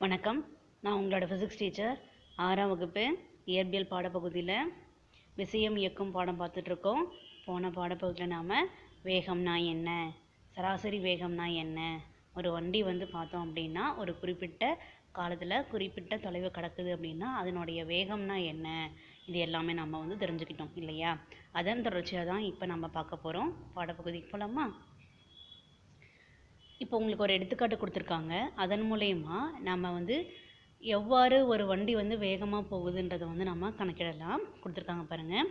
வணக்கம். நான் உங்களோட ஃபிசிக்ஸ் டீச்சர். 6ஆம் வகுப்பு இயற்பியல் பாடப்பகுதியில் விஷயம் இயக்கும் பாடம் பார்த்துட்ருக்கோம். போன பாடப்பகுதியில் நாம் வேகம்னா என்ன, சராசரி வேகம்னா என்ன, ஒரு வண்டி பார்த்தோம் அப்படின்னா ஒரு குறிப்பிட்ட காலத்தில் குறிப்பிட்ட தொலைவு கடக்குது அப்படின்னா அதனுடைய வேகம்னா என்ன, இது எல்லாமே நம்ம தெரிஞ்சுக்கிட்டோம் இல்லையா? அதன் தொடர்ச்சியாக தான் இப்போ நம்ம பார்க்க போகிறோம். பாடப்பகுதிக்கு போகலாமா? இப்போ உங்களுக்கு ஒரு எடுத்துக்காட்டு கொடுத்துருக்காங்க. அதன் மூலயமா நம்ம எவ்வாறு ஒரு வண்டி வேகமாக போகுதுன்றதை நம்ம கணக்கிடலாம். கொடுத்துருக்காங்க பாருங்கள்.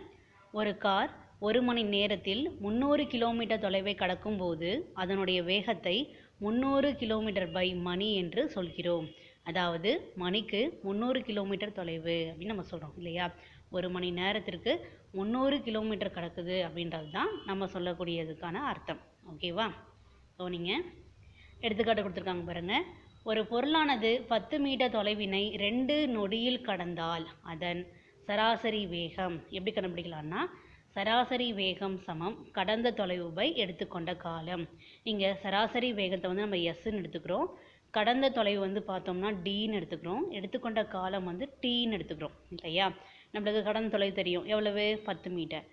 ஒரு கார் 1 மணி நேரத்தில் 300 கிலோமீட்டர் தொலைவை கடக்கும் போது அதனுடைய வேகத்தை 300 கிலோமீட்டர் பை மணி என்று சொல்கிறோம். அதாவது மணிக்கு 300 கிலோமீட்டர் தொலைவு அப்படின்னு நம்ம சொல்கிறோம் இல்லையா? 1 மணி நேரத்திற்கு 300 கிலோமீட்டர் கடக்குது அப்படின்றது தான் நம்ம சொல்லக்கூடியதுக்கான அர்த்தம். ஓகேவா? ஸோ நீங்கள் எடுத்துக்காட்டு கொடுத்துருக்காங்க பாருங்க. ஒரு பொருளானது 10 மீட்டர் தொலைவினை 2 நொடியில் கடந்தால் அதன் சராசரி வேகம் எப்படி கண்டுபிடிக்கலாம்னா, சராசரி வேகம் சமம் கடந்த தொலைவு பை எடுத்துக்கொண்ட காலம். இங்கே சராசரி வேகத்தை நம்ம எஸ்ன்னு எடுத்துக்கிறோம். கடந்த தொலைவு பார்த்தோம்னா டின்னு எடுத்துக்கிறோம். எடுத்துக்கொண்ட காலம் டீன்னு எடுத்துக்கிறோம் இல்லையா? நம்மளுக்கு கடந்த தொலைவு தெரியும் எவ்வளவு, 10 மீட்டர்.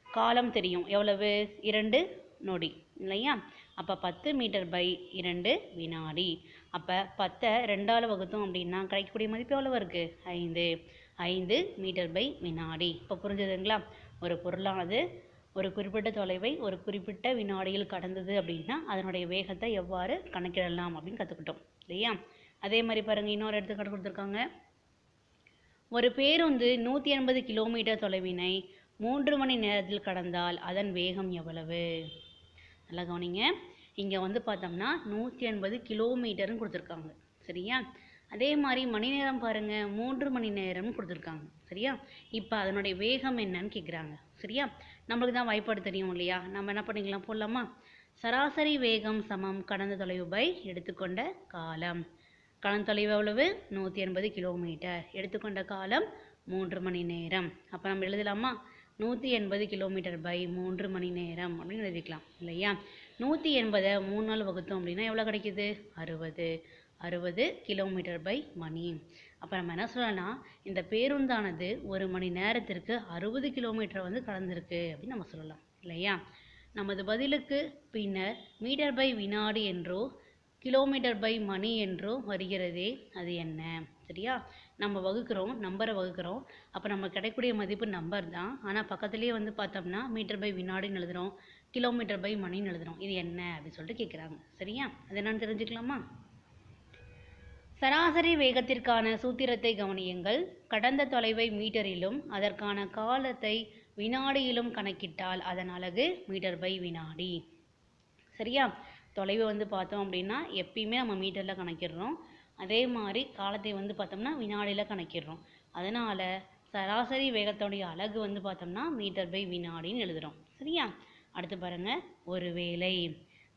காலம் தெரியும் எவ்வளவு, 2 நொடி இல்லையா? அப்போ 10 மீட்டர் பை 2 வினாடி. அப்போ 10 2ஆல் வகுத்தோம் அப்படின்னா கிடைக்கக்கூடிய மதிப்பு எவ்வளவு இருக்குது, 5. 5 மீட்டர் பை வினாடி. இப்போ புரிஞ்சுதுங்களா? ஒரு பொருளானது ஒரு குறிப்பிட்ட தொலைவை ஒரு குறிப்பிட்ட வினாடியில் கடந்தது அப்படின்னா அதனுடைய வேகத்தை எவ்வாறு கணக்கிடலாம் அப்படின்னு கற்றுக்கிட்டோம் இல்லையா? அதே மாதிரி பாருங்கள், இன்னொரு எடுத்துக்காட்டு கொடுத்துருக்காங்க. ஒரு பேருந்து 180 கிலோமீட்டர் தொலைவினை 3 மணி நேரத்தில் கடந்தால் அதன் வேகம் எவ்வளவு? நல்லா கவனிங்க. இங்கே பார்த்தோம்னா 180 கிலோமீட்டர்னு கொடுத்துருக்காங்க சரியா? அதே மாதிரி மணி நேரம் பாருங்கள், 3 மணி நேரம்னு கொடுத்துருக்காங்க சரியா? இப்போ அதனுடைய வேகம் என்னன்னு கேட்குறாங்க சரியா? நம்மளுக்கு தான் வாய்ப்பாடு தெரியும் இல்லையா? நம்ம என்ன பண்ணிக்கலாம், போடலாமா? சராசரி வேகம் சமம் கடந்த தொலைவு பை எடுத்துக்கொண்ட காலம். கடந்த தொலைவு எவ்வளவு, 180 கிலோமீட்டர். எடுத்துக்கொண்ட காலம் 3 மணி நேரம். அப்போ நம்ம எழுதலாமா? 180 கிலோமீட்டர் பை 3 மணி நேரம் அப்படின்னு எழுதிக்கலாம் இல்லையா? 180 3ஆல் வகுத்தோம் அப்படின்னா எவ்வளோ கிடைக்குது, 60. 60 கிலோமீட்டர் பை மணி. அப்போ நம்ம என்ன சொல்லலாம், இந்த பேருந்தானது 1 மணி நேரத்திற்கு 60 கிலோமீட்டர் கடந்திருக்கு அப்படின்னு நம்ம சொல்லலாம் இல்லையா? நமது பதிலுக்கு பின்னர் மீட்டர் பை வினாடி என்றோ கிலோமீட்டர் பை மணி என்றோ வருகிறதே, அது என்ன? சரியா? நம்ம வகுக்கிறோம், நம்பரை வகுக்கிறோம். அப்போ நம்ம கிடைக்கக்கூடிய மதிப்பு நம்பர் தான். ஆனால் பக்கத்துலேயே பார்த்தோம்னா மீட்டர் பை வினாடின்னு எழுதுகிறோம், கிலோமீட்டர் பை மணின்னு எழுதுகிறோம். இது என்ன அப்படின்னு சொல்லிட்டு கேட்குறாங்க சரியா? அது என்னன்னு தெரிஞ்சுக்கலாமா? சராசரி வேகத்திற்கான சூத்திரத்தை கவனியுங்கள். கடந்த தொலைவை மீட்டரிலும் அதற்கான காலத்தை வினாடியிலும் கணக்கிட்டால் அதன் அலகு மீட்டர் பை வினாடி. சரியா? தொலைவு பார்த்தோம் அப்படின்னா எப்பயுமே நம்ம மீட்டரில் கணக்கிடுறோம். அதே மாதிரி காலத்தை பார்த்தோம்னா வினாடியில் கணக்கிடுறோம். அதனால் சராசரி வேகத்தோடைய அலகு பார்த்தோம்னா மீட்டர் பை வினாடின்னு எழுதுகிறோம் சரியா? அடுத்து பாருங்கள். ஒருவேளை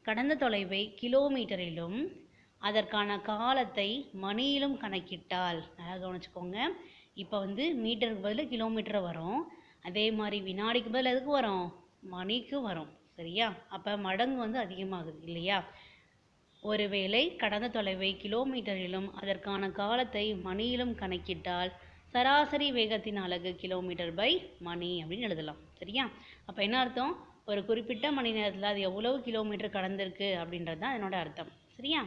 கடந்த தொலைவை கிலோமீட்டரிலும் அதற்கான காலத்தை மணியிலும் கணக்கிட்டால், நல்லா கவனிச்சுக்கோங்க. இப்போ மீட்டருக்கு பதில் கிலோமீட்டர் வரும். அதே மாதிரி வினாடிக்கு பதில் எதுக்கு வரும், மணிக்கு வரும் சரியா? அப்போ மடங்கு அதிகமாகுது இல்லையா? ஒருவேளை கடந்த தொலைவை கிலோமீட்டரிலும் அதற்கான காலத்தை மணியிலும் கணக்கிட்டால் சராசரி வேகத்தின் அலகு கிலோமீட்டர் பை மணி அப்படின்னு எழுதலாம் சரியா? அப்போ என்ன அர்த்தம், ஒரு குறிப்பிட்ட மணி நேரத்தில் அது எவ்வளவு கிலோமீட்டர் கடந்திருக்கு அப்படின்றது தான் அதனோட அர்த்தம் சரியா?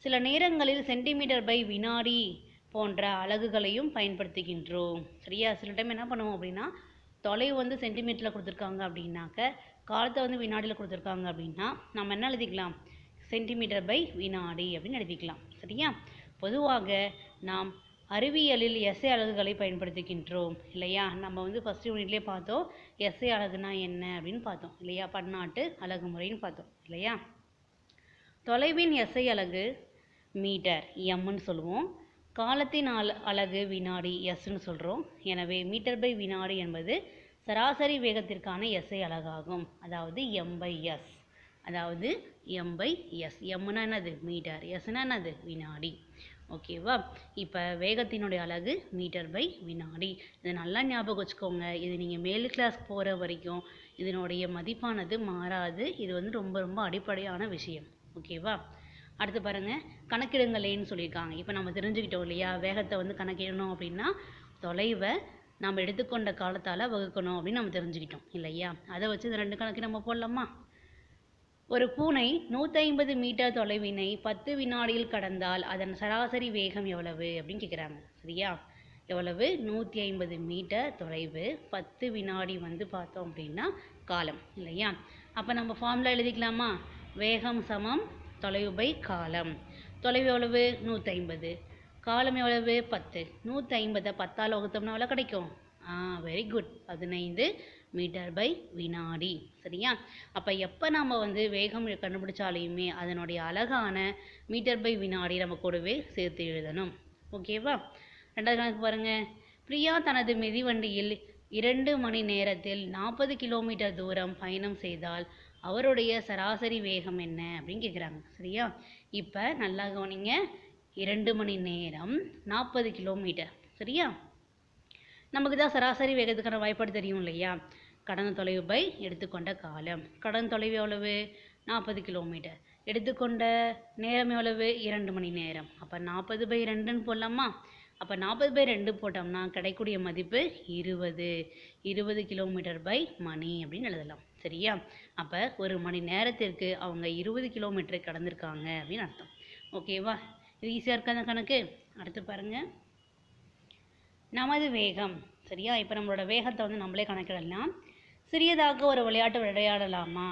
சில நேரங்களில் சென்டிமீட்டர் பை வினாடி போன்ற அலகுகளையும் பயன்படுத்துகின்றோம் சரியா? சில டைம் என்ன பண்ணுவோம் அப்படின்னா, தொலைவு சென்டிமீட்டரில் கொடுத்துருக்காங்க அப்படின்னாக்க, காலத்தை வினாடியில் கொடுத்துருக்காங்க அப்படின்னா நம்ம என்ன எழுதிக்கலாம், சென்டிமீட்டர் பை வினாடி அப்படின்னு எழுதிக்கலாம் சரியா? பொதுவாக நாம் அறிவியலில் எஸ்ஐ அலகுகளை பயன்படுத்துகின்றோம் இல்லையா? நம்ம ஃபஸ்ட் யூனிட்லேயே பார்த்தோம் எஸ்ஐ அலகுனா என்ன அப்படின்னு பார்த்தோம் இல்லையா? பன்னாட்டு அலகு முறைன்னு பார்த்தோம் இல்லையா? தொலைவின் எஸ்ஐ அலகு மீட்டர் எம்னு சொல்லுவோம். காலத்தின் அலகு வினாடி எஸ்ன்னு சொல்கிறோம். எனவே மீட்டர் பை வினாடி என்பது சராசரி வேகத்திற்கான எஸ்ஐ அலகாகும். அதாவது எம் பை எஸ். அதாவது எம் பை எஸ். எம்னா என்னது, மீட்டர். எஸ்னா என்னது, வினாடி. ஓகேவா? இப்போ வேகத்தினுடைய அலகு மீட்டர் பை வினாடி. இதை நல்லா ஞாபகம் வச்சுக்கோங்க. இது நீங்கள் மேல் கிளாஸ் போகிற வரைக்கும் இதனுடைய மதிப்பானது மாறாது. இது ரொம்ப ரொம்ப அடிப்படையான விஷயம். ஓகேவா? அடுத்து பாருங்கள் கணக்கிடுங்களேன்னு சொல்லியிருக்காங்க. இப்போ நம்ம தெரிஞ்சுக்கிட்டோம் இல்லையா, வேகத்தை வந்து கணக்கிடணும் அப்படின்னா தொலைவை நம்ம எடுத்துக்கொண்ட காலத்தால் வகுக்கணும் அப்படின்னு நம்ம தெரிஞ்சுக்கிட்டோம் இல்லையா. அதை வச்சு இந்த 2 கணக்கு நம்ம போடலாமா. ஒரு பூனை 150 மீட்டர் தொலைவினை 10 வினாடியில் கடந்தால் அதன் சராசரி வேகம் எவ்வளவு அப்படின்னு கேட்குறாங்க. சரியா, எவ்வளவு? 150 மீட்டர் தொலைவு 10 வினாடி வந்து பார்த்தோம் அப்படின்னா காலம் இல்லையா. அப்போ நம்ம ஃபார்முலா எழுதிக்கலாமா. வேகம் சமம் தொலைவு பை காலம். தொலைவு எவ்வளவு? 150. காலம் எவ்வளவு? 10. 150 10ஆல் வகுத்தோம்னா எவ்வளோ கிடைக்கும்? வெரி குட், 15 மீட்டர் பை வினாடி. சரியா, அப்போ எப்போ நம்ம வந்து வேகம் கண்டுபிடிச்சாலையுமே அதனுடைய அழகான மீட்டர் பை வினாடி நம்ம கூடவே சேர்த்து எழுதணும். ஓகேவா. 2வது கணக்கு பாருங்கள். பிரியா தனது மிதிவண்டியில் 2 மணி நேரத்தில் 40 கிலோமீட்டர் தூரம் பயணம் செய்தால் அவருடைய சராசரி வேகம் என்ன அப்படின்னு கேட்குறாங்க. சரியா, இப்போ நல்லா கவனிங்க. 2 மணி நேரம் 40 கிலோமீட்டர். சரியா, நமக்கு தான் சராசரி வேகத்துக்கான வாய்ப்பாடு தெரியும் இல்லையா. கடந்த தொலைவு பை எடுத்துக்கொண்ட காலம். கடந்த தொலைவு எவ்வளவு? 40 கிலோமீட்டர். எடுத்துக்கொண்ட நேரம் எவ்வளவு? 2 மணி நேரம். அப்போ 40/2ன்னு போடலாமா. அப்போ 40/2 போட்டோம்னா கிடைக்கக்கூடிய மதிப்பு 20 கிலோமீட்டர் பை மணி அப்படின்னு எழுதலாம். சரியா, அப்போ ஒரு மணி நேரத்திற்கு அவங்க 20 கிலோமீட்டரை கடந்திருக்காங்க அப்படின்னு அர்த்தம். ஓகேவா, இது ஈஸியாக இருக்கா அந்த கணக்கு. அடுத்து பாருங்கள் நமது வேகம். சரியா, இப்போ நம்மளோட வேகத்தை வந்து நம்மளே கணக்கிடலாம். சிறியதாக ஒரு விளையாட்டு விளையாடலாமா.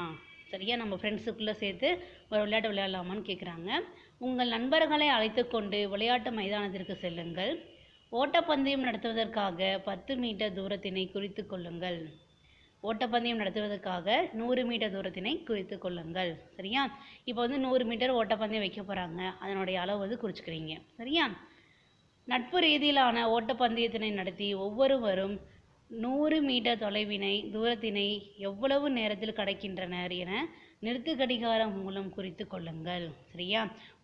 சரியா, நம்ம ஃப்ரெண்ட்ஸுக்குள்ளே சேர்த்து ஒரு விளையாட்டு விளையாடலாமான்னு கேட்குறாங்க. உங்கள் நண்பர்களை அழைத்து கொண்டு விளையாட்டு மைதானத்திற்கு செல்லுங்கள். ஓட்டப்பந்தயம் நடத்துவதற்காக 10 மீட்டர் தூரத்தினை குறித்து கொள்ளுங்கள். ஓட்டப்பந்தயம் நடத்துவதற்காக 100 மீட்டர் தூரத்தினை குறித்து கொள்ளுங்கள். சரியா, இப்போ வந்து 100 மீட்டர் ஓட்டப்பந்தயம் வைக்க போகிறாங்க. அதனுடைய அளவு வந்து குறிச்சுக்கிறீங்க. சரியா, நட்பு ரீதியிலான ஓட்டப்பந்தயத்தினை நடத்தி ஒவ்வொருவரும் 100 மீட்டர் தூரத்தினை எவ்வளவு நேரத்தில் கடக்கின்றனர் என நிறுத்து கடிகாரம் மூலம் குறித்து கொள்ளுங்கள். சரியா,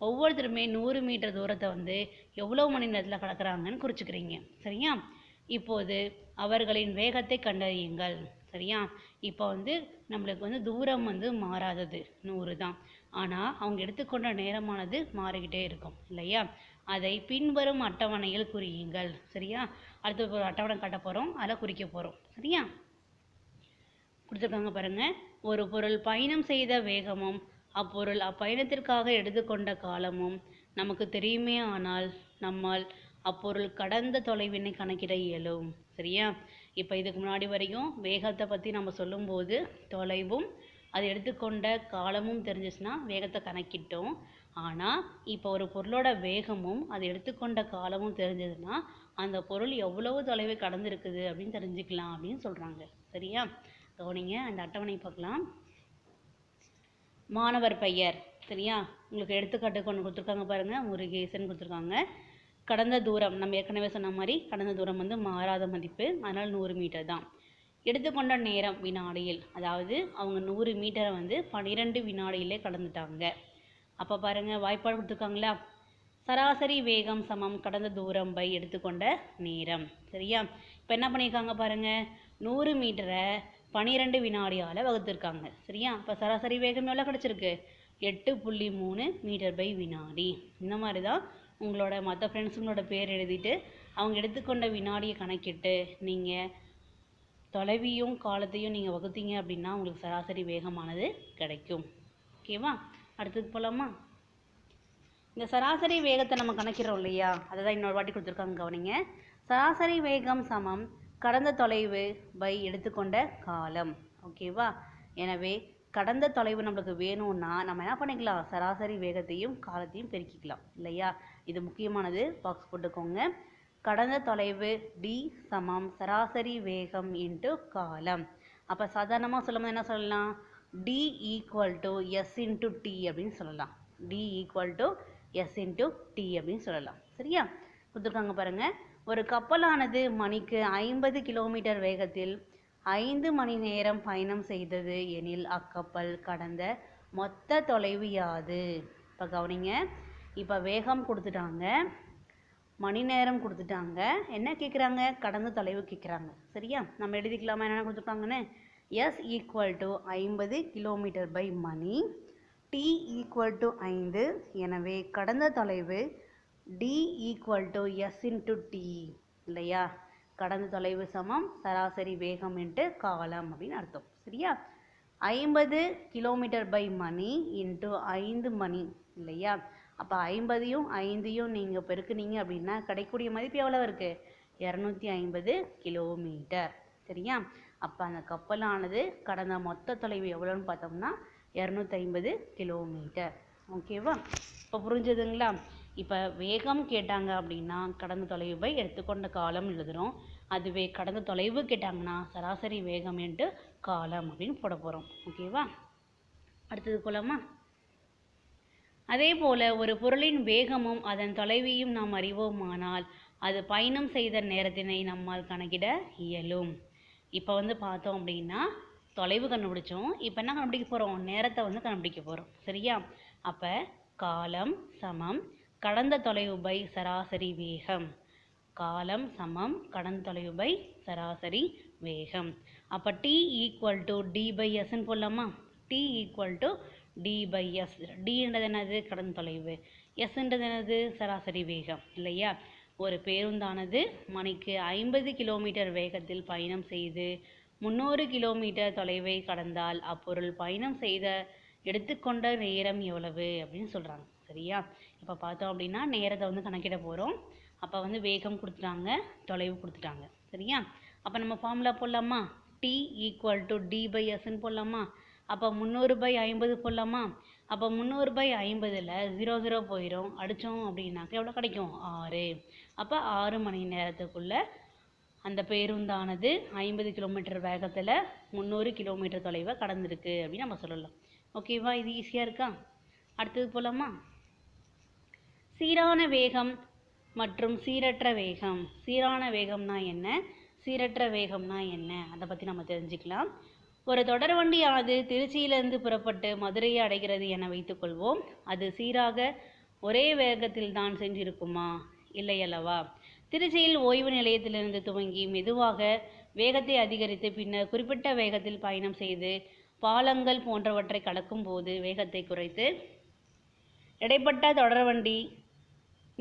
ஒவ்வொருத்தருமே 100 மீட்டர் தூரத்தை வந்து எவ்வளவு மணி நேரத்தில் கடக்கிறாங்கன்னு குறிச்சுக்கிறீங்க. சரியா, இப்போது அவர்களின் வேகத்தை கண்டறியுங்கள். சரியா, இப்போ வந்து நம்மளுக்கு வந்து தூரம் வந்து மாறாதது 100 தான். ஆனால் அவங்க எடுத்துக்கொண்ட நேரமானது மாறிக்கிட்டே இருக்கும் இல்லையா. அதை பின்வரும் அட்டவணையில் குறியுங்கள். சரியா, அடுத்து ஒரு அட்டவணை காட்ட போகிறோம், அதில் குறிக்க போகிறோம். சரியா, கொடுத்துருக்காங்க பாருங்கள். ஒரு பொருள் பயணம் செய்த வேகமும் அப்பொருள் அப்பயணத்திற்காக எடுத்துக்கொண்ட காலமும் நமக்கு தெரியுமே ஆனால் நம்மால் அப்பொருள் கடந்த தொலைவினை கணக்கிட இயலும். சரியா, இப்போ இதுக்கு முன்னாடி வரையும் வேகத்தை பற்றி நம்ம சொல்லும்போது தொலைவும் அது எடுத்துக்கொண்ட காலமும் தெரிஞ்சிச்சுன்னா வேகத்தை கணக்கிட்டோம். ஆனால் இப்போ ஒரு பொருளோட வேகமும் அது எடுத்துக்கொண்ட காலமும் தெரிஞ்சதுன்னா அந்த பொருள் எவ்வளவு தொலைவை கடந்திருக்குது அப்படின்னு தெரிஞ்சுக்கலாம் அப்படின்னு சொல்கிறாங்க. சரியா, கவனிங்க, அந்த அட்டவணை பார்க்கலாம். மாணவர் பெயர். சரியா, உங்களுக்கு எடுத்துக்காட்டு கொண்டு கொடுத்துருக்காங்க பாருங்கள். முருகேசன் கொடுத்துருக்காங்க. கடந்த தூரம் நம்ம ஏற்கனவே சொன்ன மாதிரி கடந்த தூரம் வந்து மாறாத மதிப்பு, அதனால் 100 மீட்டர் தான். எடுத்துக்கொண்ட நேரம் வினாடியில், அதாவது அவங்க 100 மீட்டரை வந்து 12 வினாடியிலே கடந்துட்டாங்க. அப்போ பாருங்கள் வாய்ப்பாடு கொடுத்துருக்காங்களா. சராசரி வேகம் சமம் கடந்த தூரம் பை எடுத்துக்கொண்ட நேரம். சரியா, இப்போ என்ன பண்ணியிருக்காங்க பாருங்கள், 100 மீட்டரை 12 வினாடியால் வகுத்துருக்காங்க. சரியா, இப்போ சராசரி வேகம் எவ்வளோ கிடச்சிருக்கு? 8.3 மீட்டர் பை வினாடி. இந்த மாதிரி தான் உங்களோட மற்ற ஃப்ரெண்ட்ஸுங்களோட பேர் எழுதிட்டு அவங்க எடுத்துக்கொண்ட வினாடியை கணக்கிட்டு நீங்கள் தொலைவையும் காலத்தையும் நீங்கள் வகுத்தீங்க அப்படின்னா உங்களுக்கு சராசரி வேகமானது கிடைக்கும். ஓகேவா, அடுத்தது போகலாமா. இந்த சராசரி வேகத்தை நம்ம கணக்கிறோம் இல்லையா, அதை தான் இன்னொரு வாட்டி கொடுத்துருக்காங்க கவனிங்க. சராசரி வேகம் சமம் கடந்த தொலைவு பை எடுத்துக்கொண்ட காலம். ஓகேவா, எனவே கடந்த தொலைவு நம்மளுக்கு வேணும்னா நம்ம என்ன பண்ணிக்கலாம், சராசரி வேகத்தையும் காலத்தையும் பெருக்கிக்கலாம் இல்லையா. இது முக்கியமானது, பாக்ஸ் போட்டுக்கோங்க. கடந்த தொலைவு d சமம் சராசரி வேகம் இன்ட்டு காலம். அப்போ சாதாரணமாக சொல்லும்போது என்ன சொல்லலாம், d = s × t அப்படின்னு சொல்லலாம். d = s × t அப்படின்னு சொல்லலாம். சரியா, கொடுத்துருக்காங்க பாருங்கள். ஒரு கப்பலானது மணிக்கு 50 கிலோமீட்டர் வேகத்தில் 5 மணி நேரம் பயணம் செய்தது எனில் அக்கப்பல் கடந்த மொத்த தொலைவு யாது. இப்போ கவனிங்க, இப்போ வேகம் கொடுத்துட்டாங்க, மணி நேரம் கொடுத்துட்டாங்க, என்ன கேட்குறாங்க, கடந்த தொலைவு கேட்குறாங்க. சரியா, நம்ம எழுதிக்கலாமா என்னென்ன கொடுத்துருக்காங்கன்னு. s = 50 கிலோமீட்டர் பை மணி t ஈக்குவல் டு 5, எனவே கடந்த தொலைவு d equal to s into t இல்லையா? கடந்த தொலைவு சமம் சராசரி வேகம் இன்ட்டு காலம் அப்படின்னு அர்த்தம். சரியா? 50 கிலோமீட்டர் பை மணி இன்ட்டு 5 மணி இல்லையா? அப்போ 50யும் 5யும் நீங்கள் பெருக்குனீங்க அப்படின்னா கிடைக்கக்கூடிய மதிப்பு எவ்வளோ இருக்குது? 250 கிலோமீட்டர். சரியா? அப்போ அந்த கப்பலானது கடந்த மொத்த தொலைவு எவ்வளோன்னு பார்த்தோம்னா 250 கிலோமீட்டர். ஓகேவா? இப்போ புரிஞ்சுதுங்களா? இப்போ வேகம் கேட்டாங்க அப்படின்னா கடந்த தொலைவு பை எடுத்துக்கொண்ட காலம் எழுதுகிறோம். அதுவே கடந்த தொலைவு கேட்டாங்கன்னா சராசரி வேகம் என்று காலம் அப்படின்னு போட போகிறோம். ஓகேவா? அடுத்தது போலாமா? அதே போல் ஒரு பொருளின் வேகமும் அதன் தொலைவையும் நாம் அறிவோமானால் அது பயணம் செய்த நேரத்தினை நம்மால் கணக்கிட இயலும். இப்போ பார்த்தோம் அப்படின்னா தொலைவு கண்டுபிடிச்சோம். இப்போ என்ன கண்டுபிடிக்க போகிறோம்? நேரத்தை கண்டுபிடிக்க போகிறோம். சரியா? அப்போ காலம் சமம் கடந்த தொலைவு பை சராசரி வேகம். காலம் சமம் கடந்த தொலைவு பை சராசரி வேகம். அப்போ t equal to D by எஸ்ன்னு போடலாமா? t equal to D by S. டின்றது என்னது? கடந்த தொலைவு. எஸ்ன்றது என்னது? சராசரி வேகம் இல்லையா? ஒரு பேருந்தானது மணிக்கு 50 கிலோமீட்டர் வேகத்தில் பயணம் செய்து 300 கிலோமீட்டர் தொலைவை கடந்தால் அப்பொருள் பயணம் செய்த எடுத்துக்கொண்ட நேரம் எவ்வளவு அப்படின்னு சொல்கிறாங்க. சரியா? இப்போ பார்த்தோம் அப்படின்னா நேரத்தை கணக்கிட போகிறோம். அப்போ வேகம் கொடுத்துட்டாங்க, தொலைவு கொடுத்துட்டாங்க. சரியா? அப்போ நம்ம ஃபார்முலா போடலாமா? t equal to D by எஸ்ன்னு போடலாமா? அப்போ 300/50 போடலாமா? அப்போ 300/50ல் 0 0 போயிடும். அடித்தோம் அப்படின்னாக்க எவ்வளோ கிடைக்கும்? 6. அப்போ 6 மணி நேரத்துக்குள்ளே அந்த பேருந்தானது 50 கிலோமீட்டர் வேகத்தில் 300 கிலோமீட்டர் தொலைவை கடந்திருக்கு அப்படின்னு நம்ம சொல்லலாம். ஓகேவா? இது ஈஸியாக இருக்கா? அடுத்தது போலாமா? சீரான வேகம் மற்றும் சீரற்ற வேகம். சீரான வேகம்னா என்ன? சீரற்ற வேகம்னா என்ன? அதை பற்றி நம்ம தெரிஞ்சுக்கலாம். ஒரு தொடர் வண்டியானது திருச்சியிலிருந்து புறப்பட்டு மதுரையை அடைகிறது என வைத்துக்கொள்வோம். அது சீராக ஒரே வேகத்தில் தான் சென்றிருக்குமா? இல்லை அல்லவா? திருச்சியில் ஓய்வு நிலையத்திலிருந்து துவங்கி மெதுவாக வேகத்தை அதிகரித்து பின்னர் குறிப்பிட்ட வேகத்தில் பயணம் செய்து பாலங்கள் போன்றவற்றை கடக்கும் போது வேகத்தை குறைத்து இடைப்பட்ட தொடர்வண்டி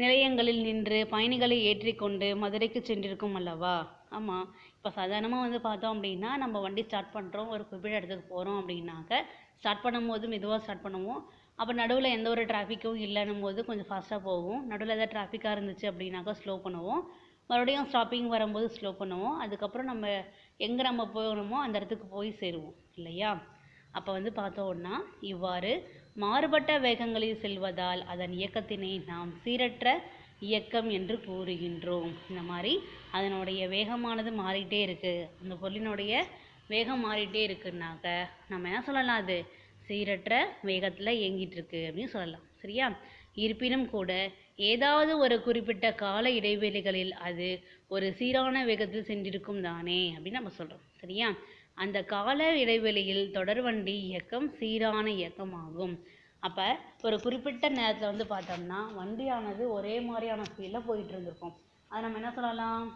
நிலையங்களில் நின்று பயணிகளை ஏற்றிக்கொண்டு மதுரைக்கு சென்றிருக்கும் அல்லவா? ஆமாம். இப்போ சாதாரணமாக பார்த்தோம் அப்படின்னா நம்ம வண்டி ஸ்டார்ட் பண்ணுறோம், ஒரு குறிப்பிட்ட இடத்துக்கு போகிறோம் அப்படின்னாக்க ஸ்டார்ட் பண்ணும்போது மெதுவாக ஸ்டார்ட் பண்ணுவோம். அப்போ நடுவில் எந்த ஒரு டிராஃபிக்கும் இல்லைன்னும் போது கொஞ்சம் ஃபாஸ்ட்டாக போகும். நடுவில் எதாவது டிராஃபிக்காக இருந்துச்சு அப்படின்னாக்கா ஸ்லோ பண்ணுவோம். மறுபடியும் ஸ்டாப்பிங் வரும்போது ஸ்லோ பண்ணுவோம். அதுக்கப்புறம் நம்ம எங்கே நம்ம போகணுமோ அந்த இடத்துக்கு போய் சேருவோம் இல்லையா? அப்போ பார்த்தோம்னா இவ்வாறு மாறுபட்ட வேகங்களில் செல்வதால் அதன் இயக்கத்தினை நாம் சீரற்ற இயக்கம் என்று கூறுகின்றோம். இந்த மாதிரி அதனுடைய வேகமானது மாறிட்டே இருக்குது, அந்த பொருளினுடைய வேகம் மாறிட்டே இருக்குன்னாக்க நம்ம என்ன சொல்லலாம்? அது சீரற்ற வேகத்தில் இயங்கிட்டு இருக்கு அப்படின்னு சொல்லலாம். சரியா? இருப்பினும் கூட ஏதாவது ஒரு குறிப்பிட்ட கால இடைவெளிகளில் அது ஒரு சீரான வேகத்தில் சென்றிருக்கும் தானே அப்படின்னு நம்ம சொல்கிறோம். சரியா? அந்த கால இடைவெளியில் தொடர்வண்டி இயக்கம் சீரான இயக்கமாகும். அப்போ ஒரு குறிப்பிட்ட நேரத்தில் பார்த்தோம்னா வண்டியானது ஒரே மாதிரியான ஸ்பீடில் போயிட்டு இருந்திருக்கும். அதை நம்ம என்ன சொல்லலாம்?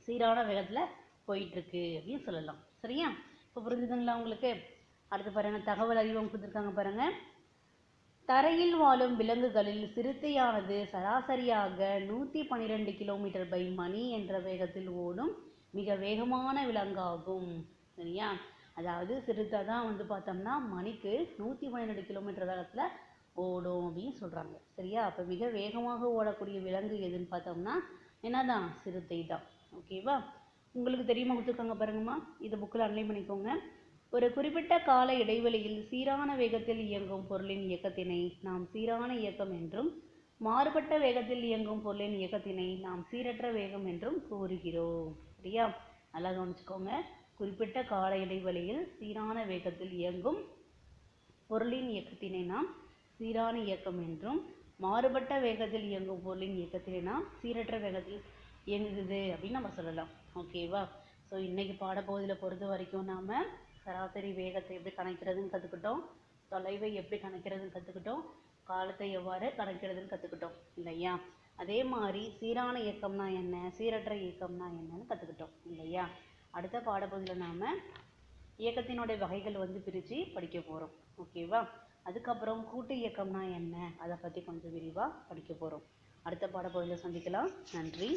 சீரான வேகத்தில் போயிட்டுருக்கு அப்படின்னு சொல்லலாம். சரியா? இப்போ புரிஞ்சுதுங்களா உங்களுக்கு? அடுத்து பாருங்கள், தகவல் அறிவம் கொடுத்துருக்காங்க பாருங்கள். தரையில் வாழும் விலங்குகளில் சிறுத்தையானது சராசரியாக 112 கிலோமீட்டர் பை மணி என்ற வேகத்தில் ஓடும் மிக வேகமான விலங்காகும். சரியா? அதாவது சிறுத்தை தான் பார்த்தோம்னா மணிக்கு 112 கிலோமீட்டர் வேகத்தில் ஓடும் அப்படின்னு சொல்கிறாங்க. சரியா? அப்போ மிக வேகமாக ஓடக்கூடிய விலங்கு எதுன்னு பார்த்தோம்னா என்னதான்? சிறுத்தை தான். ஓகேவா? உங்களுக்கு தெரியுமா கொடுத்துருக்காங்க பாருங்கம்மா. இதை புக்கில் அன்லைன் பண்ணிக்கோங்க. ஒரு குறிப்பிட்ட கால இடைவெளியில் சீரான வேகத்தில் இயங்கும் பொருளின் இயக்கத்தினை நாம் சீரான இயக்கம் என்றும் மாறுபட்ட வேகத்தில் இயங்கும் பொருளின் இயக்கத்தினை நாம் சீரற்ற வேகம் என்றும் கூறுகிறோம். சரியா? நல்லா கவனிச்சுக்கோங்க. குறிப்பிட்ட கால இடைவெளியில் சீரான வேகத்தில் இயங்கும் பொருளின் இயக்கத்தினை நாம் சீரான இயக்கம் என்றும் மாறுபட்ட வேகத்தில் இயங்கும் பொருளின் இயக்கத்தினை நாம் சீரற்ற வேகத்தில் இயங்குது அப்படின்னு நம்ம சொல்லலாம். ஓகேவா? ஸோ இன்னைக்கு பாடப்பகுதியில் பொறுத்த வரைக்கும் நாம் சராசரி வேகத்தை எப்படி கணக்கிறதுன்னு கற்றுக்கிட்டோம், தொலைவை எப்படி கணக்கிறதுன்னு கற்றுக்கிட்டோம், காலத்தை எவ்வாறு கணக்கிறதுன்னு கற்றுக்கிட்டோம் இல்லையா? அதே மாதிரி சீரான இயக்கம்னா என்ன, சீரற்ற இயக்கம்னா என்னன்னு கற்றுக்கிட்டோம் இல்லையா? அடுத்த பாடப்பகுதியில் நாம் இயக்கத்தினுடைய வகைகள் பிரித்து படிக்க போகிறோம். ஓகேவா? அதுக்கப்புறம் கூட்டு இயக்கம்னா என்ன, அதை பற்றி கொஞ்சம் விரிவாக படிக்க போகிறோம். அடுத்த பாடப்பகுதியில் சந்திக்கலாம். நன்றி.